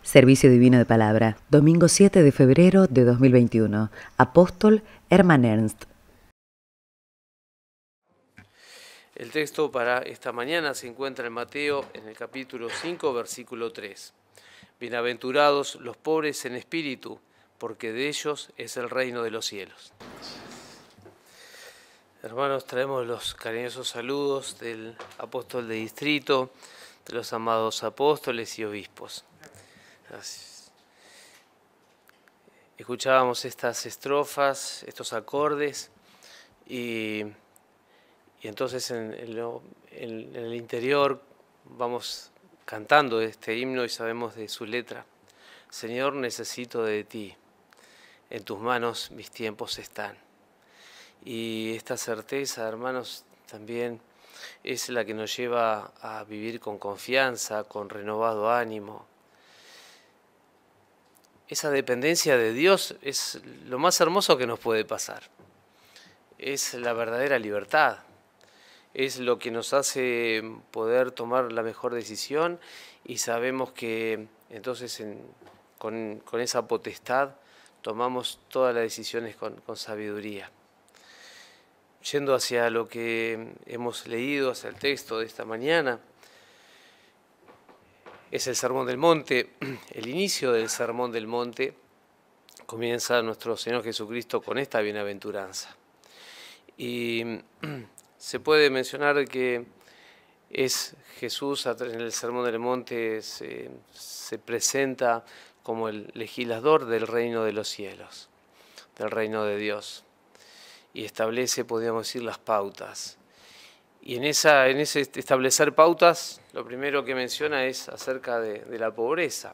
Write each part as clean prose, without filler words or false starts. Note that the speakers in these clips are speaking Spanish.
Servicio Divino de Palabra, domingo 7 de febrero de 2021. Apóstol Hermann Ernst. El texto para esta mañana se encuentra en Mateo, en el capítulo 5, versículo 3. Bienaventurados los pobres en espíritu, porque de ellos es el reino de los cielos. Hermanos, traemos los cariñosos saludos del apóstol de distrito, de los amados apóstoles y obispos. Gracias. Escuchábamos estas estrofas, estos acordes, y entonces en el interior vamos cantando este himno y sabemos de su letra. Señor, necesito de ti, en tus manos mis tiempos están. Y esta certeza, hermanos, también es la que nos lleva a vivir con confianza, con renovado ánimo. Esa dependencia de Dios es lo más hermoso que nos puede pasar. Es la verdadera libertad. Es lo que nos hace poder tomar la mejor decisión y sabemos que entonces con esa potestad tomamos todas las decisiones con sabiduría. Yendo hacia lo que hemos leído, hacia el texto de esta mañana, es el Sermón del Monte. El inicio del Sermón del Monte comienza nuestro Señor Jesucristo con esta bienaventuranza. Y se puede mencionar que es Jesús en el Sermón del Monte se presenta como el legislador del reino de los cielos, del reino de Dios, y establece, podríamos decir, las pautas. Y en ese establecer pautas, lo primero que menciona es acerca de la pobreza.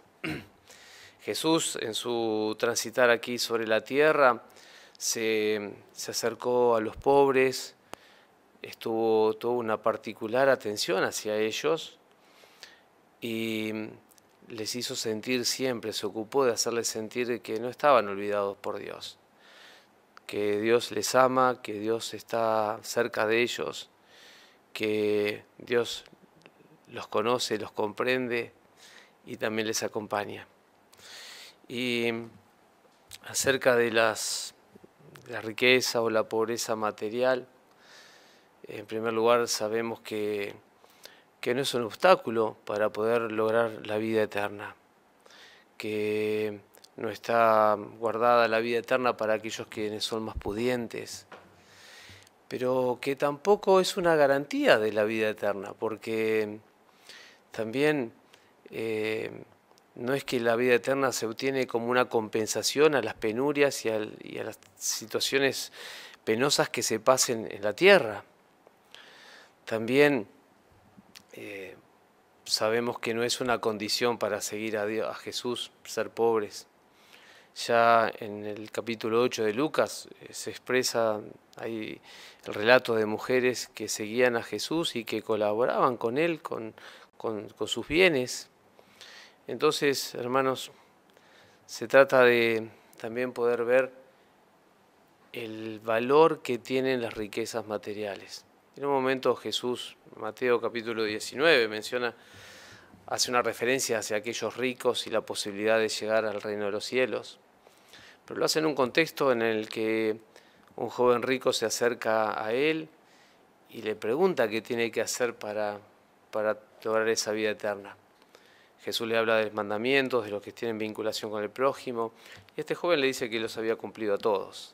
Jesús, en su transitar aquí sobre la tierra, se acercó a los pobres, tuvo una particular atención hacia ellos y les hizo sentir siempre, se ocupó de hacerles sentir que no estaban olvidados por Dios, que Dios les ama, que Dios está cerca de ellos, que Dios los conoce, los comprende y también les acompaña. Y acerca de la riqueza o la pobreza material, en primer lugar sabemos que no es un obstáculo para poder lograr la vida eterna, que no está guardada la vida eterna para aquellos quienes son más pudientes, pero que tampoco es una garantía de la vida eterna, porque también no es que la vida eterna se obtiene como una compensación a las penurias y a las situaciones penosas que se pasen en la tierra. También sabemos que no es una condición para seguir a Dios, a Jesús, ser pobres. Ya en el capítulo 8 de Lucas se expresa ahí el relato de mujeres que seguían a Jesús y que colaboraban con él, con sus bienes. Entonces, hermanos, se trata de también poder ver el valor que tienen las riquezas materiales. En un momento Jesús, Mateo capítulo 19, hace una referencia hacia aquellos ricos y la posibilidad de llegar al reino de los cielos, pero lo hace en un contexto en el que un joven rico se acerca a él y le pregunta qué tiene que hacer para lograr esa vida eterna. Jesús le habla de los mandamientos, de los que tienen vinculación con el prójimo, y este joven le dice que los había cumplido a todos.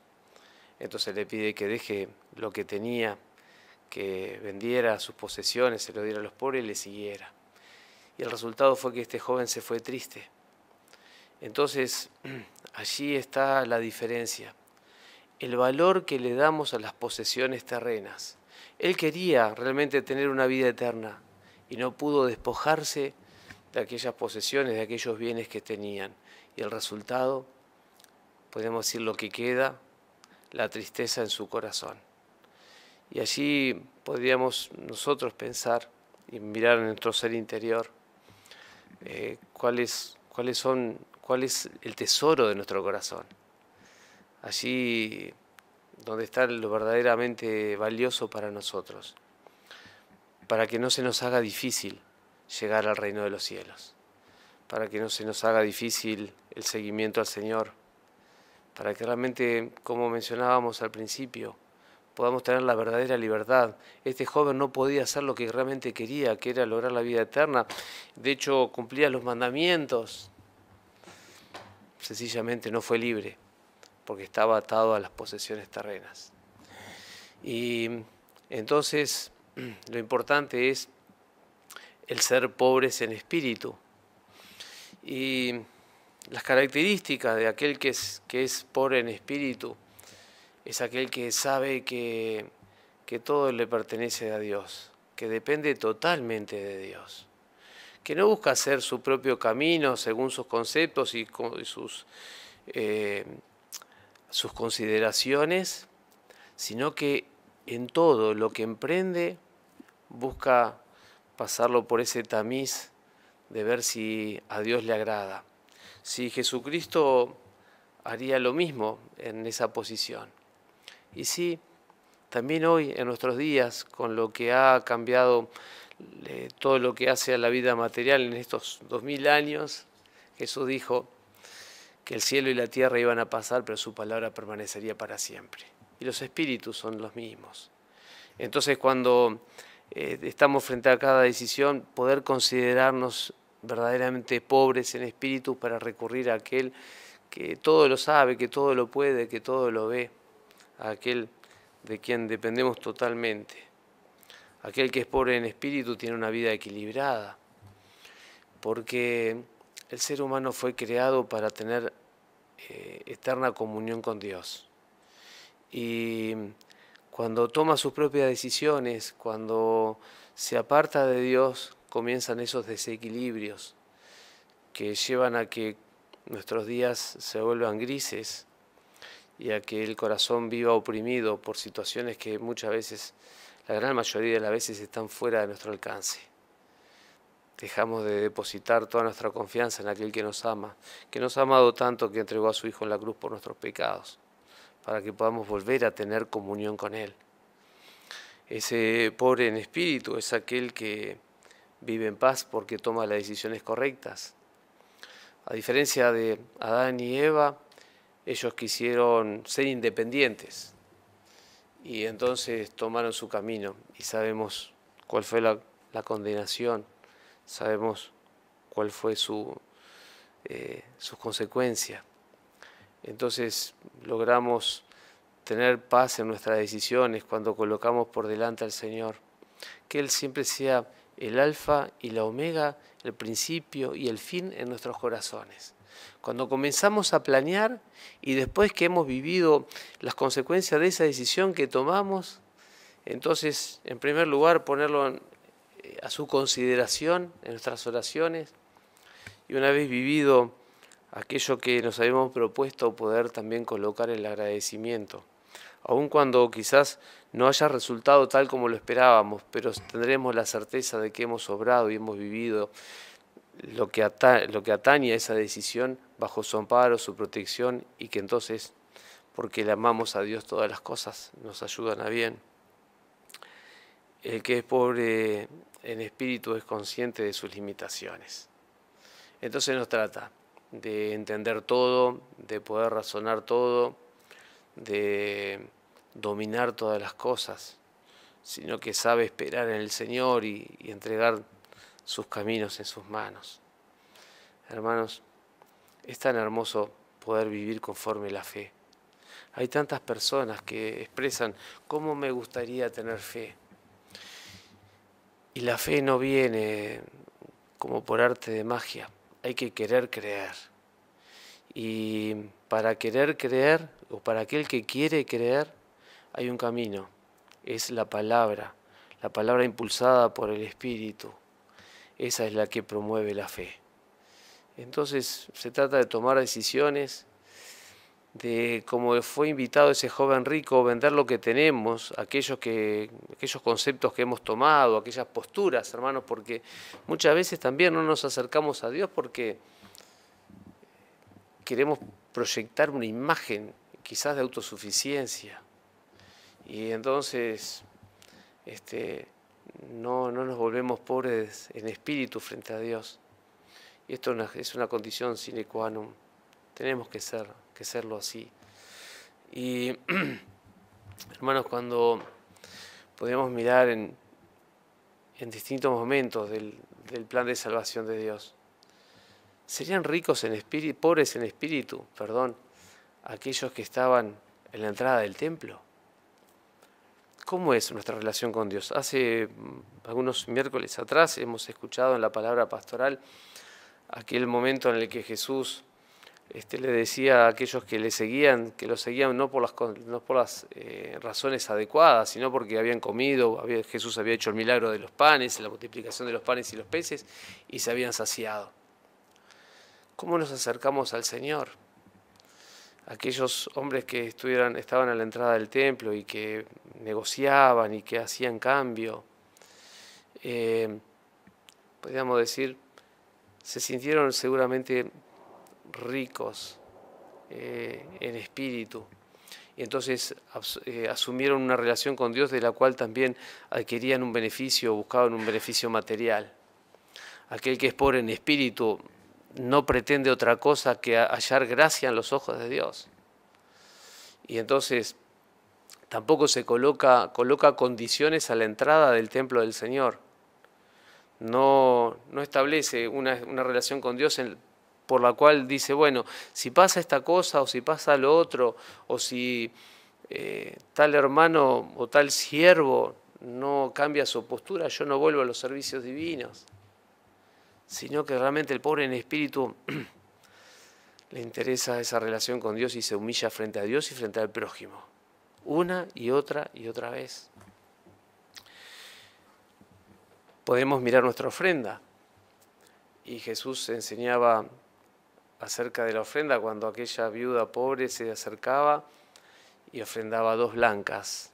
Entonces le pide que deje lo que tenía, que vendiera sus posesiones, se lo diera a los pobres y le siguiera. Y el resultado fue que este joven se fue triste. Entonces, allí está la diferencia, el valor que le damos a las posesiones terrenas. Él quería realmente tener una vida eterna y no pudo despojarse de aquellas posesiones, de aquellos bienes que tenían. Y el resultado, podemos decir lo que queda, la tristeza en su corazón. Y allí podríamos nosotros pensar y mirar en nuestro ser interior cuál es el tesoro de nuestro corazón. Allí donde está lo verdaderamente valioso para nosotros, para que no se nos haga difícil llegar al reino de los cielos, para que no se nos haga difícil el seguimiento al Señor, para que realmente, como mencionábamos al principio, podamos tener la verdadera libertad. Este joven no podía hacer lo que realmente quería, que era lograr la vida eterna. De hecho, cumplía los mandamientos. Sencillamente no fue libre, porque estaba atado a las posesiones terrenas. Y entonces, lo importante es el ser pobres en espíritu. Y las características de aquel que es pobre en espíritu es aquel que sabe que todo le pertenece a Dios, que depende totalmente de Dios, que no busca hacer su propio camino según sus conceptos y sus consideraciones, sino que en todo lo que emprende busca pasarlo por ese tamiz de ver si a Dios le agrada. Si Jesucristo haría lo mismo en esa posición. Y sí, también hoy en nuestros días, con lo que ha cambiado todo lo que hace a la vida material en estos 2000 años, Jesús dijo que el cielo y la tierra iban a pasar, pero su palabra permanecería para siempre. Y los espíritus son los mismos. Entonces, cuando estamos frente a cada decisión, poder considerarnos verdaderamente pobres en espíritu para recurrir a aquel que todo lo sabe, que todo lo puede, que todo lo ve, a aquel de quien dependemos totalmente. Aquel que es pobre en espíritu tiene una vida equilibrada, porque el ser humano fue creado para tener eterna comunión con Dios. Y cuando toma sus propias decisiones, cuando se aparta de Dios, comienzan esos desequilibrios que llevan a que nuestros días se vuelvan grises y a que el corazón viva oprimido por situaciones que muchas veces, la gran mayoría de las veces, están fuera de nuestro alcance. Dejamos de depositar toda nuestra confianza en aquel que nos ama amado tanto que entregó a su Hijo en la cruz por nuestros pecados, para que podamos volver a tener comunión con Él. Ese pobre en espíritu es aquel que vive en paz porque toma las decisiones correctas. A diferencia de Adán y Eva, ellos quisieron ser independientes y entonces tomaron su camino y sabemos cuál fue la condenación, sabemos cuál fue sus consecuencias. Entonces logramos tener paz en nuestras decisiones cuando colocamos por delante al Señor. Que Él siempre sea el alfa y la omega, el principio y el fin en nuestros corazones. Cuando comenzamos a planear y después que hemos vivido las consecuencias de esa decisión que tomamos, entonces en primer lugar ponerlo a su consideración en nuestras oraciones y una vez vivido aquello que nos habíamos propuesto, poder también colocar el agradecimiento. Aun cuando quizás no haya resultado tal como lo esperábamos, pero tendremos la certeza de que hemos obrado y hemos vivido lo que atañe a esa decisión bajo su amparo, su protección, y que entonces, porque le amamos a Dios, todas las cosas nos ayudan a bien. El que es pobre en espíritu es consciente de sus limitaciones. Entonces nos trata de entender todo, de poder razonar todo, de dominar todas las cosas, sino que sabe esperar en el Señor y entregar sus caminos en sus manos. Hermanos, es tan hermoso poder vivir conforme la fe. Hay tantas personas que expresan cómo me gustaría tener fe. Y la fe no viene como por arte de magia, hay que querer creer. Y para querer creer, o para aquel que quiere creer, hay un camino, es la palabra impulsada por el Espíritu. Esa es la que promueve la fe. Entonces se trata de tomar decisiones, de como fue invitado ese joven rico, vender lo que tenemos, aquellos conceptos que hemos tomado, aquellas posturas, hermanos, porque muchas veces también no nos acercamos a Dios porque queremos proyectar una imagen quizás de autosuficiencia y entonces no nos volvemos pobres en espíritu frente a Dios Y esto es una condición sine qua non. Tenemos que serlo así. Y, hermanos, cuando podemos mirar en distintos momentos del plan de salvación de Dios, serían ricos en espíritu, pobres en espíritu, aquellos que estaban en la entrada del templo. ¿Cómo es nuestra relación con Dios? Hace algunos miércoles atrás hemos escuchado en la palabra pastoral aquel momento en el que Jesús le decía a aquellos que le seguían, que lo seguían no por las razones adecuadas, sino porque habían comido, Jesús había hecho el milagro de los panes, la multiplicación de los panes y los peces, y se habían saciado. ¿Cómo nos acercamos al Señor? Aquellos hombres que estaban a la entrada del templo y que negociaban y que hacían cambio, podríamos decir, se sintieron seguramente ricos en espíritu, y entonces asumieron una relación con Dios de la cual también adquirían un beneficio, buscaban un beneficio material. Aquel que es pobre en espíritu no pretende otra cosa que hallar gracia en los ojos de Dios, y entonces tampoco se coloca condiciones a la entrada del templo del Señor. No establece una relación con Dios por la cual dice, bueno, si pasa esta cosa o si pasa lo otro, o si tal hermano o tal siervo no cambia su postura, yo no vuelvo a los servicios divinos. Sino que realmente el pobre en espíritu le interesa esa relación con Dios y se humilla frente a Dios y frente al prójimo, una y otra vez. Podemos mirar nuestra ofrenda, y Jesús enseñaba acerca de la ofrenda cuando aquella viuda pobre se acercaba y ofrendaba 2 blancas.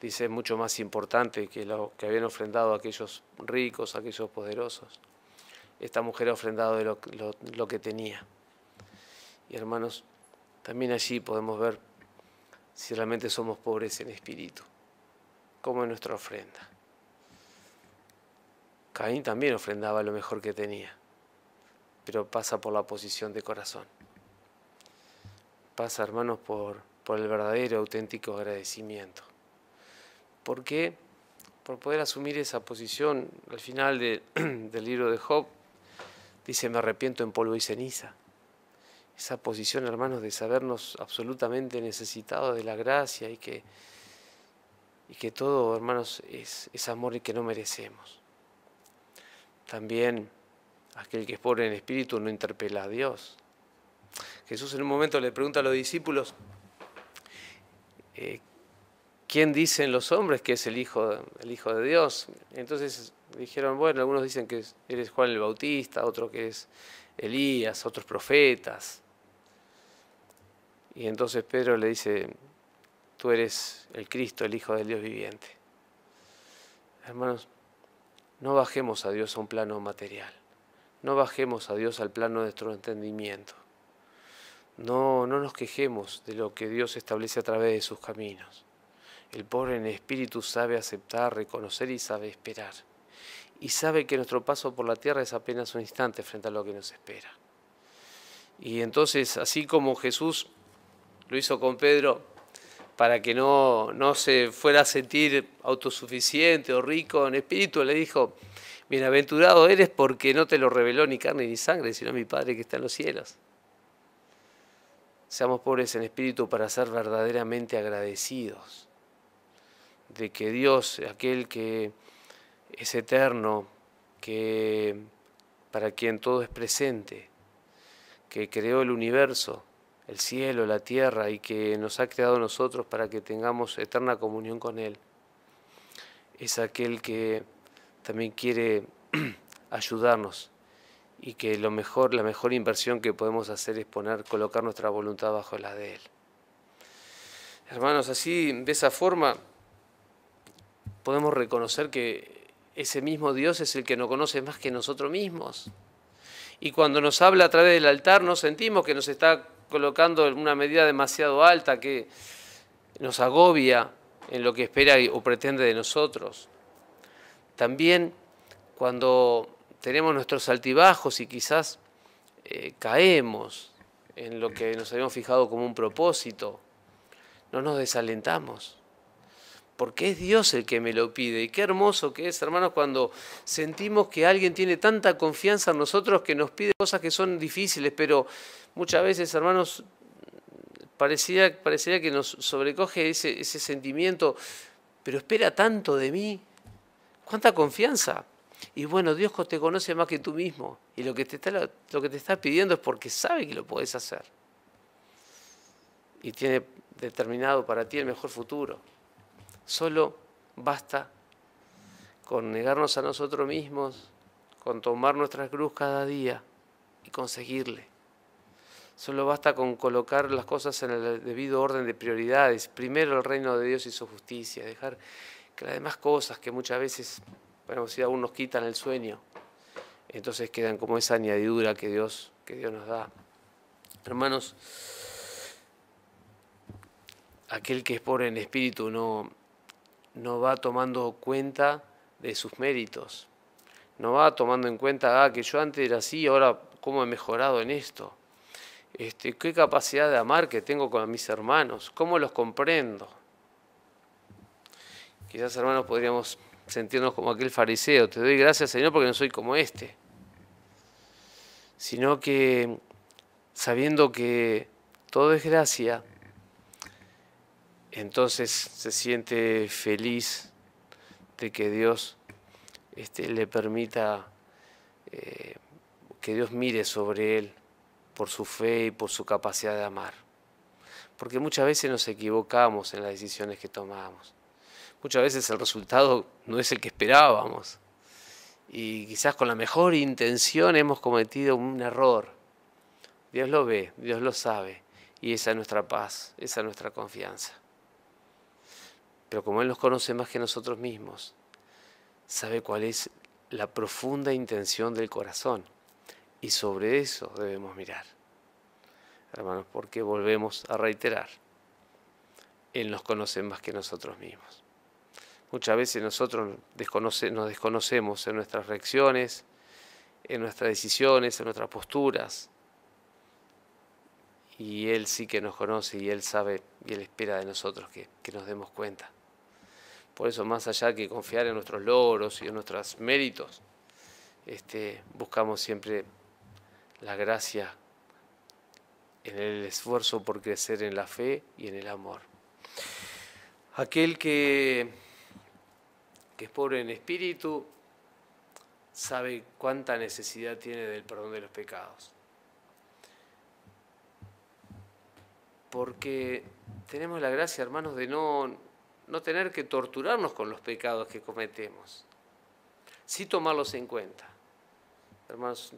Dice, es mucho más importante que lo que habían ofrendado aquellos ricos, aquellos poderosos. Esta mujer ha ofrendado de lo que tenía. Y hermanos, también allí podemos ver si realmente somos pobres en espíritu, como en nuestra ofrenda. Caín también ofrendaba lo mejor que tenía, pero pasa por la posición de corazón. Pasa, hermanos, por el verdadero, auténtico agradecimiento. ¿Por qué? Por poder asumir esa posición. Al final del libro de Job dice, me arrepiento en polvo y ceniza. Esa posición, hermanos, de sabernos absolutamente necesitados de la gracia y que todo, hermanos, es amor y que no merecemos. También aquel que es pobre en espíritu no interpela a Dios. Jesús en un momento le pregunta a los discípulos, ¿quién dicen los hombres que es el Hijo de Dios? Entonces dijeron, bueno, algunos dicen que eres Juan el Bautista, otros que es Elías, otros profetas. Y entonces Pedro le dice, tú eres el Cristo, el Hijo del Dios viviente. Hermanos, no bajemos a Dios a un plano material. No bajemos a Dios al plano de nuestro entendimiento. No nos quejemos de lo que Dios establece a través de sus caminos. El pobre en espíritu sabe aceptar, reconocer y sabe esperar. Y sabe que nuestro paso por la tierra es apenas un instante frente a lo que nos espera. Y entonces, así como Jesús lo hizo con Pedro, para que no se fuera a sentir autosuficiente o rico en espíritu, le dijo, bienaventurado eres porque no te lo reveló ni carne ni sangre, sino mi Padre que está en los cielos. Seamos pobres en espíritu para ser verdaderamente agradecidos de que Dios, aquel que es eterno, que para quien todo es presente, que creó el universo, el cielo, la tierra, y que nos ha creado a nosotros para que tengamos eterna comunión con Él, es aquel que también quiere ayudarnos, y que la mejor inversión que podemos hacer es colocar nuestra voluntad bajo la de Él. Hermanos, así, de esa forma, podemos reconocer que ese mismo Dios es el que nos conoce más que nosotros mismos. Y cuando nos habla a través del altar, no sentimos que nos está colocando en una medida demasiado alta que nos agobia en lo que espera o pretende de nosotros. También cuando tenemos nuestros altibajos y quizás caemos en lo que nos habíamos fijado como un propósito, no nos desalentamos, porque es Dios el que me lo pide. Y qué hermoso que es, hermanos, cuando sentimos que alguien tiene tanta confianza en nosotros que nos pide cosas que son difíciles, pero muchas veces, hermanos, pareciera que nos sobrecoge ese sentimiento, pero espera tanto de mí, cuánta confianza. Y bueno, Dios te conoce más que tú mismo, y lo que te está pidiendo es porque sabe que lo podés hacer. Y tiene determinado para ti el mejor futuro. Solo basta con negarnos a nosotros mismos, con tomar nuestra cruz cada día y conseguirle. Solo basta con colocar las cosas en el debido orden de prioridades. Primero el reino de Dios y su justicia. Dejar que las demás cosas que muchas veces, bueno, si aún nos quitan el sueño, entonces quedan como esa añadidura que Dios nos da. Hermanos, aquel que es pobre en espíritu no va tomando cuenta de sus méritos. No va tomando en cuenta, que yo antes era así, ahora cómo he mejorado en esto. Qué capacidad de amar que tengo con mis hermanos, cómo los comprendo. Quizás, hermanos, podríamos sentirnos como aquel fariseo, te doy gracias, Señor, porque no soy como este. Sino que, sabiendo que todo es gracia, entonces se siente feliz de que Dios le permita que Dios mire sobre él por su fe y por su capacidad de amar. Porque muchas veces nos equivocamos en las decisiones que tomamos. Muchas veces el resultado no es el que esperábamos. Y quizás con la mejor intención hemos cometido un error. Dios lo ve, Dios lo sabe. Y esa es nuestra paz, esa es nuestra confianza. Pero como Él nos conoce más que nosotros mismos, sabe cuál es la profunda intención del corazón. Y sobre eso debemos mirar. Hermanos, porque volvemos a reiterar, Él nos conoce más que nosotros mismos. Muchas veces nosotros nos desconocemos en nuestras reacciones, en nuestras decisiones, en nuestras posturas. Y Él sí que nos conoce y Él sabe y Él espera de nosotros que nos demos cuenta. Por eso, más allá que confiar en nuestros logros y en nuestros méritos, buscamos siempre la gracia en el esfuerzo por crecer en la fe y en el amor. Aquel que es pobre en espíritu sabe cuánta necesidad tiene del perdón de los pecados. Porque tenemos la gracia, hermanos, de no tener que torturarnos con los pecados que cometemos, sí tomarlos en cuenta. Hermanos,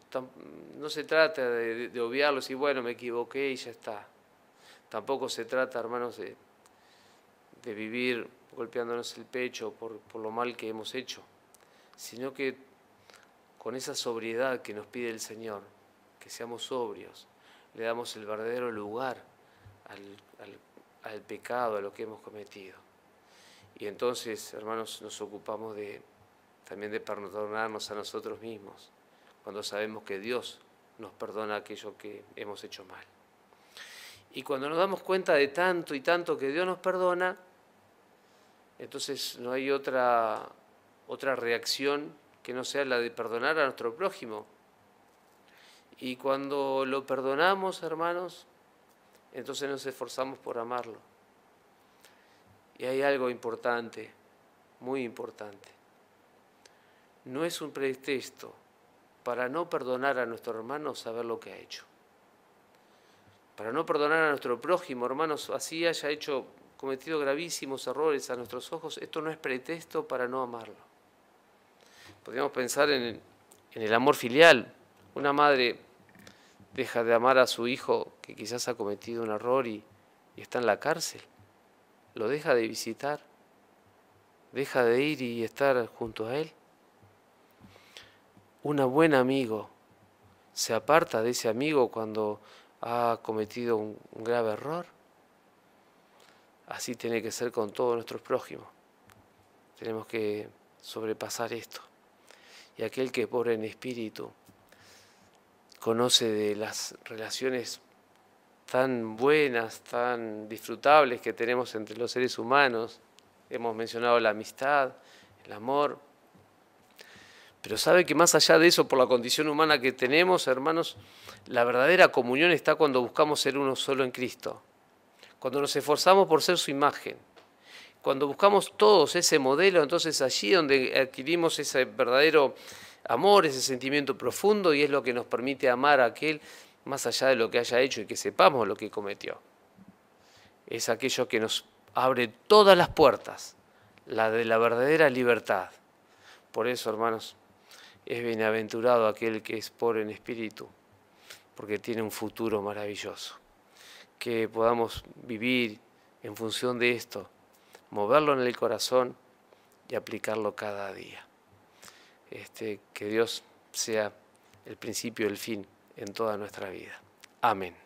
no se trata de obviarlos y bueno, me equivoqué y ya está. Tampoco se trata, hermanos, de vivir golpeándonos el pecho por lo mal que hemos hecho, sino que con esa sobriedad que nos pide el Señor, que seamos sobrios, le damos el verdadero lugar al pecado, a lo que hemos cometido. Y entonces, hermanos, nos ocupamos también de perdonarnos a nosotros mismos, cuando sabemos que Dios nos perdona aquello que hemos hecho mal. Y cuando nos damos cuenta de tanto y tanto que Dios nos perdona, entonces no hay otra reacción que no sea la de perdonar a nuestro prójimo. Y cuando lo perdonamos, hermanos, entonces nos esforzamos por amarlo. Y hay algo importante, muy importante. No es un pretexto para no perdonar a nuestro hermano saber lo que ha hecho. Para no perdonar a nuestro prójimo, hermanos, así haya cometido gravísimos errores a nuestros ojos, esto no es pretexto para no amarlo. Podríamos pensar en el amor filial. Una madre deja de amar a su hijo que quizás ha cometido un error y está en la cárcel. Lo deja de visitar, deja de ir y estar junto a él. Un buen amigo se aparta de ese amigo cuando ha cometido un grave error. Así tiene que ser con todos nuestros prójimos. Tenemos que sobrepasar esto. Y aquel que es pobre en espíritu conoce de las relaciones tan buenas, tan disfrutables que tenemos entre los seres humanos. Hemos mencionado la amistad, el amor. Pero sabe que más allá de eso, por la condición humana que tenemos, hermanos, la verdadera comunión está cuando buscamos ser uno solo en Cristo. Cuando nos esforzamos por ser su imagen. Cuando buscamos todos ese modelo, entonces allí donde adquirimos ese verdadero amor, ese sentimiento profundo, y es lo que nos permite amar a aquel más allá de lo que haya hecho y que sepamos lo que cometió. Es aquello que nos abre todas las puertas, la de la verdadera libertad. Por eso, hermanos, es bienaventurado aquel que es pobre en espíritu, porque tiene un futuro maravilloso. Que podamos vivir en función de esto, moverlo en el corazón y aplicarlo cada día. Que Dios sea el principio y el fin en toda nuestra vida. Amén.